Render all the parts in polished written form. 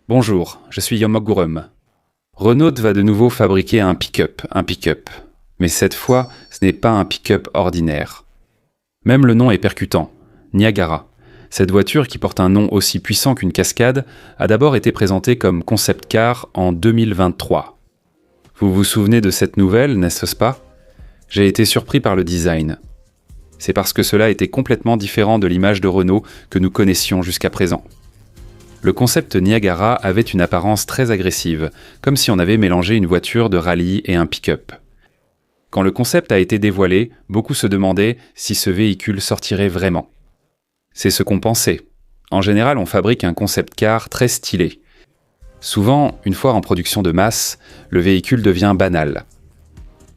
Bonjour, je suis Yomogurum. Renault va de nouveau fabriquer un pick-up. Mais cette fois, ce n'est pas un pick-up ordinaire. Même le nom est percutant, Niagara. Cette voiture, qui porte un nom aussi puissant qu'une cascade, a d'abord été présentée comme concept car en 2023. Vous vous souvenez de cette nouvelle, n'est-ce pas? J'ai été surpris par le design. C'est parce que cela était complètement différent de l'image de Renault que nous connaissions jusqu'à présent. Le concept Niagara avait une apparence très agressive, comme si on avait mélangé une voiture de rallye et un pick-up. Quand le concept a été dévoilé, beaucoup se demandaient si ce véhicule sortirait vraiment. C'est ce qu'on pensait. En général, on fabrique un concept car très stylé. Souvent, une fois en production de masse, le véhicule devient banal.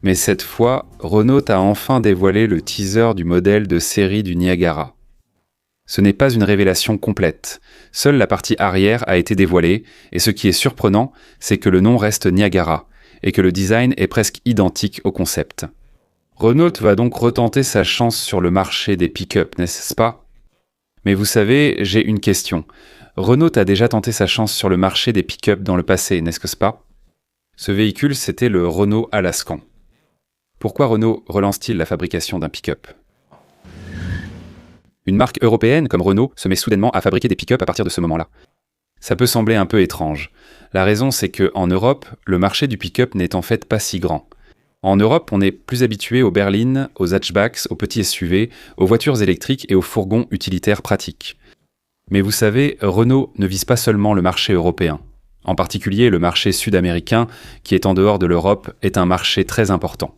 Mais cette fois, Renault a enfin dévoilé le teaser du modèle de série du Niagara. Ce n'est pas une révélation complète. Seule la partie arrière a été dévoilée, et ce qui est surprenant, c'est que le nom reste Niagara, et que le design est presque identique au concept. Renault va donc retenter sa chance sur le marché des pick-up, n'est-ce pas? Mais vous savez, j'ai une question. Renault a déjà tenté sa chance sur le marché des pick-up dans le passé, n'est-ce pas? Ce véhicule, c'était le Renault Alaskan. Pourquoi Renault relance-t-il la fabrication d'un pick-up? Une marque européenne comme Renault se met soudainement à fabriquer des pick-up à partir de ce moment-là. Ça peut sembler un peu étrange. La raison, c'est qu'en Europe, le marché du pick-up n'est en fait pas si grand. En Europe, on est plus habitué aux berlines, aux hatchbacks, aux petits SUV, aux voitures électriques et aux fourgons utilitaires pratiques. Mais vous savez, Renault ne vise pas seulement le marché européen. En particulier, le marché sud-américain, qui est en dehors de l'Europe, est un marché très important.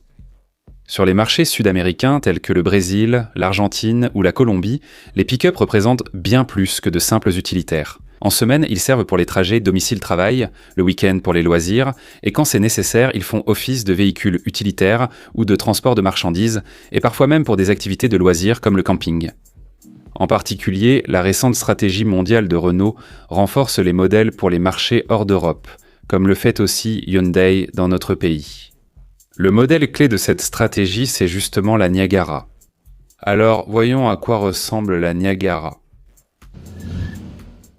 Sur les marchés sud-américains tels que le Brésil, l'Argentine ou la Colombie, les pick-up représentent bien plus que de simples utilitaires. En semaine, ils servent pour les trajets domicile-travail, le week-end pour les loisirs, et quand c'est nécessaire, ils font office de véhicules utilitaires ou de transport de marchandises, et parfois même pour des activités de loisirs comme le camping. En particulier, la récente stratégie mondiale de Renault renforce les modèles pour les marchés hors d'Europe, comme le fait aussi Hyundai dans notre pays. Le modèle clé de cette stratégie, c'est justement la Niagara. Alors, voyons à quoi ressemble la Niagara.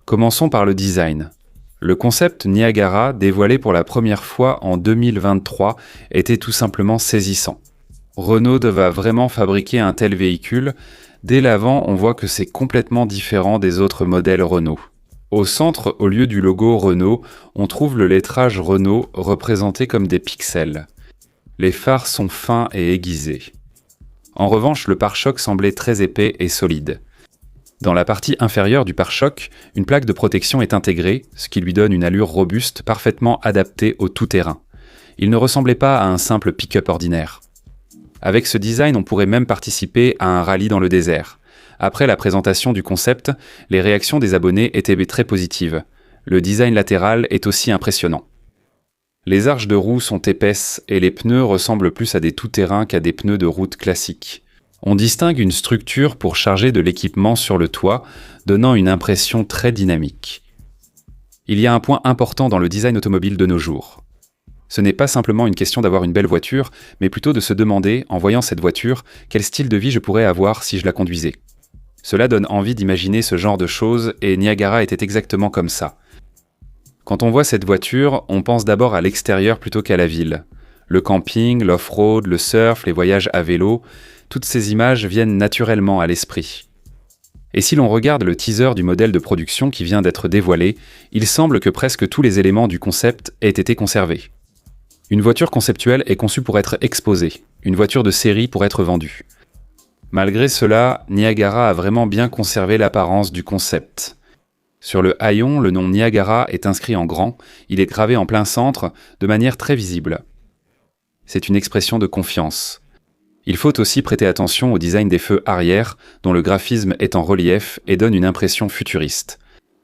Commençons par le design. Le concept Niagara, dévoilé pour la première fois en 2023, était tout simplement saisissant. Renault va vraiment fabriquer un tel véhicule. Dès l'avant, on voit que c'est complètement différent des autres modèles Renault. Au centre, au lieu du logo Renault, on trouve le lettrage Renault représenté comme des pixels. Les phares sont fins et aiguisés. En revanche, le pare-choc semblait très épais et solide. Dans la partie inférieure du pare-choc, une plaque de protection est intégrée, ce qui lui donne une allure robuste parfaitement adaptée au tout-terrain. Il ne ressemblait pas à un simple pick-up ordinaire. Avec ce design, on pourrait même participer à un rallye dans le désert. Après la présentation du concept, les réactions des abonnés étaient très positives. Le design latéral est aussi impressionnant. Les arches de roues sont épaisses et les pneus ressemblent plus à des tout-terrain qu'à des pneus de route classiques. On distingue une structure pour charger de l'équipement sur le toit, donnant une impression très dynamique. Il y a un point important dans le design automobile de nos jours. Ce n'est pas simplement une question d'avoir une belle voiture, mais plutôt de se demander, en voyant cette voiture, quel style de vie je pourrais avoir si je la conduisais. Cela donne envie d'imaginer ce genre de choses et Niagara était exactement comme ça. Quand on voit cette voiture, on pense d'abord à l'extérieur plutôt qu'à la ville. Le camping, l'off-road, le surf, les voyages à vélo, toutes ces images viennent naturellement à l'esprit. Et si l'on regarde le teaser du modèle de production qui vient d'être dévoilé, il semble que presque tous les éléments du concept aient été conservés. Une voiture conceptuelle est conçue pour être exposée, une voiture de série pour être vendue. Malgré cela, Niagara a vraiment bien conservé l'apparence du concept. Sur le haillon, le nom Niagara est inscrit en grand, il est gravé en plein centre, de manière très visible. C'est une expression de confiance. Il faut aussi prêter attention au design des feux arrière, dont le graphisme est en relief et donne une impression futuriste.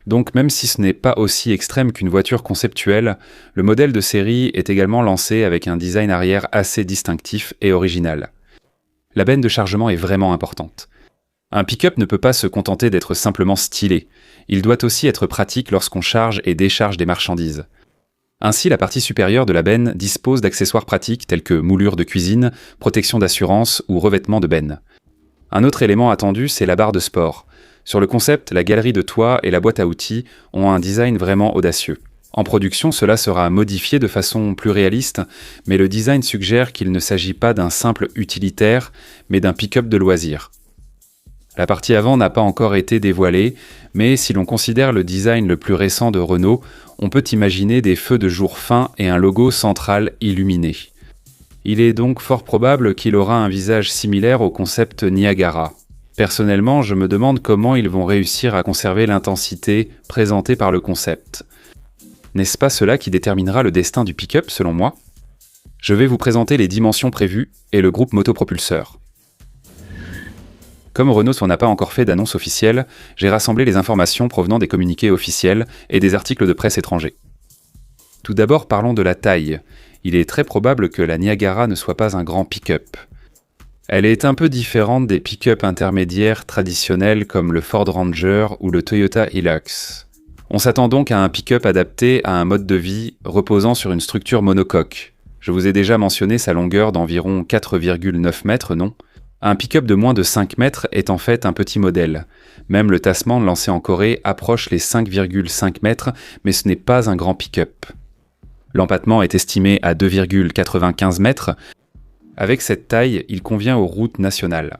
Donc même si ce n'est pas aussi extrême qu'une voiture conceptuelle, le modèle de série est également lancé avec un design arrière assez distinctif et original. La benne de chargement est vraiment importante. Un pick-up ne peut pas se contenter d'être simplement stylé. Il doit aussi être pratique lorsqu'on charge et décharge des marchandises. Ainsi, la partie supérieure de la benne dispose d'accessoires pratiques tels que moulure de cuisine, protection d'assurance ou revêtement de benne. Un autre élément attendu, c'est la barre de sport. Sur le concept, la galerie de toit et la boîte à outils ont un design vraiment audacieux. En production, cela sera modifié de façon plus réaliste, mais le design suggère qu'il ne s'agit pas d'un simple utilitaire, mais d'un pick-up de loisir. La partie avant n'a pas encore été dévoilée, mais si l'on considère le design le plus récent de Renault, on peut imaginer des feux de jour fins et un logo central illuminé. Il est donc fort probable qu'il aura un visage similaire au concept Niagara. Personnellement, je me demande comment ils vont réussir à conserver l'intensité présentée par le concept. N'est-ce pas cela qui déterminera le destin du pick-up selon moi ? Je vais vous présenter les dimensions prévues et le groupe motopropulseur. Comme Renault n'a pas encore fait d'annonce officielle, j'ai rassemblé les informations provenant des communiqués officiels et des articles de presse étrangers. Tout d'abord, parlons de la taille. Il est très probable que la Niagara ne soit pas un grand pick-up. Elle est un peu différente des pick-up intermédiaires traditionnels comme le Ford Ranger ou le Toyota Hilux. On s'attend donc à un pick-up adapté à un mode de vie reposant sur une structure monocoque. Je vous ai déjà mentionné sa longueur d'environ 4,9 mètres, non ? Un pick-up de moins de 5 mètres est en fait un petit modèle. Même le Tasman lancé en Corée approche les 5,5 mètres, mais ce n'est pas un grand pick-up. L'empattement est estimé à 2,95 mètres. Avec cette taille, il convient aux routes nationales.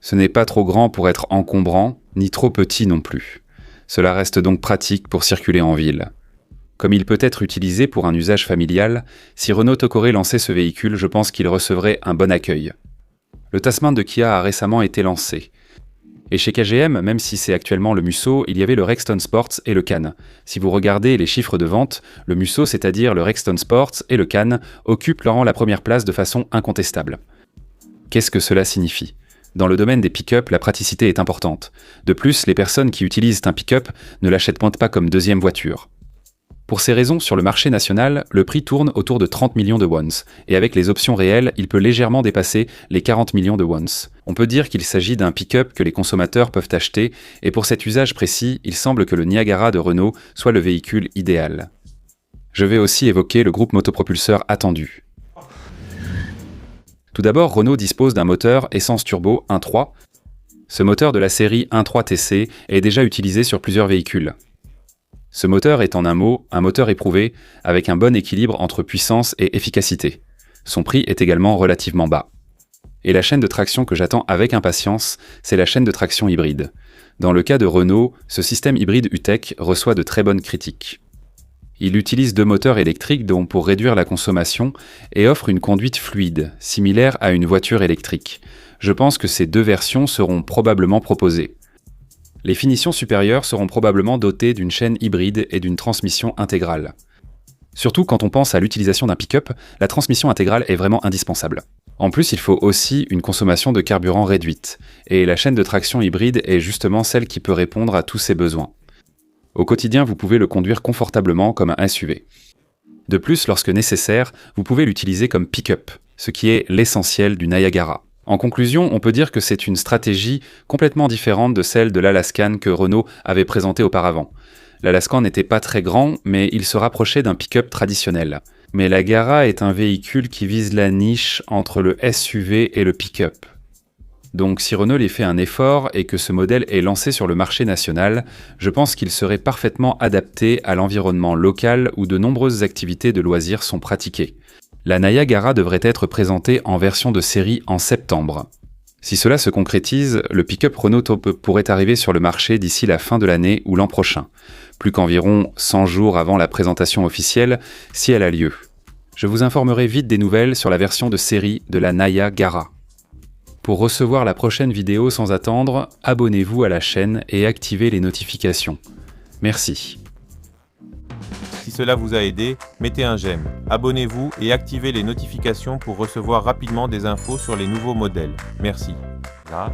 Ce n'est pas trop grand pour être encombrant, ni trop petit non plus. Cela reste donc pratique pour circuler en ville. Comme il peut être utilisé pour un usage familial, si Renault Tokoré lançait ce véhicule, je pense qu'il recevrait un bon accueil. Le Tasman de Kia a récemment été lancé. Et chez KGM, même si c'est actuellement le Musso, il y avait le Rexton Sports et le Can. Si vous regardez les chiffres de vente, le Musso, c'est-à-dire le Rexton Sports et le Can, occupent la première place de façon incontestable. Qu'est-ce que cela signifie ? Dans le domaine des pick-up, la praticité est importante. De plus, les personnes qui utilisent un pick-up ne l'achètent point pas comme deuxième voiture. Pour ces raisons, sur le marché national, le prix tourne autour de 30 millions de wons, et avec les options réelles, il peut légèrement dépasser les 40 millions de wons. On peut dire qu'il s'agit d'un pick-up que les consommateurs peuvent acheter, et pour cet usage précis, il semble que le Niagara de Renault soit le véhicule idéal. Je vais aussi évoquer le groupe motopropulseur attendu. Tout d'abord, Renault dispose d'un moteur essence turbo 1.3. Ce moteur de la série 1.3 TC est déjà utilisé sur plusieurs véhicules. Ce moteur est en un mot un moteur éprouvé avec un bon équilibre entre puissance et efficacité. Son prix est également relativement bas. Et la chaîne de traction que j'attends avec impatience, c'est la chaîne de traction hybride. Dans le cas de Renault, ce système hybride U-Tech reçoit de très bonnes critiques. Il utilise 2 moteurs électriques pour réduire la consommation et offre une conduite fluide, similaire à une voiture électrique. Je pense que ces 2 versions seront probablement proposées. Les finitions supérieures seront probablement dotées d'une chaîne hybride et d'une transmission intégrale. Surtout quand on pense à l'utilisation d'un pick-up, la transmission intégrale est vraiment indispensable. En plus, il faut aussi une consommation de carburant réduite, et la chaîne de traction hybride est justement celle qui peut répondre à tous ces besoins. Au quotidien, vous pouvez le conduire confortablement comme un SUV. De plus, lorsque nécessaire, vous pouvez l'utiliser comme pick-up, ce qui est l'essentiel du Niagara. En conclusion, on peut dire que c'est une stratégie complètement différente de celle de l'Alaskan que Renault avait présentée auparavant. L'Alaskan n'était pas très grand, mais il se rapprochait d'un pick-up traditionnel. Mais la Gara est un véhicule qui vise la niche entre le SUV et le pick-up. Donc si Renault y fait un effort et que ce modèle est lancé sur le marché national, je pense qu'il serait parfaitement adapté à l'environnement local où de nombreuses activités de loisirs sont pratiquées. La Niagara devrait être présentée en version de série en septembre. Si cela se concrétise, le pick-up Renault pourrait arriver sur le marché d'ici la fin de l'année ou l'an prochain, plus qu'environ 100 jours avant la présentation officielle, si elle a lieu. Je vous informerai vite des nouvelles sur la version de série de la Niagara. Pour recevoir la prochaine vidéo sans attendre, abonnez-vous à la chaîne et activez les notifications. Merci. Si cela vous a aidé, mettez un j'aime, abonnez-vous et activez les notifications pour recevoir rapidement des infos sur les nouveaux modèles. Merci. Là.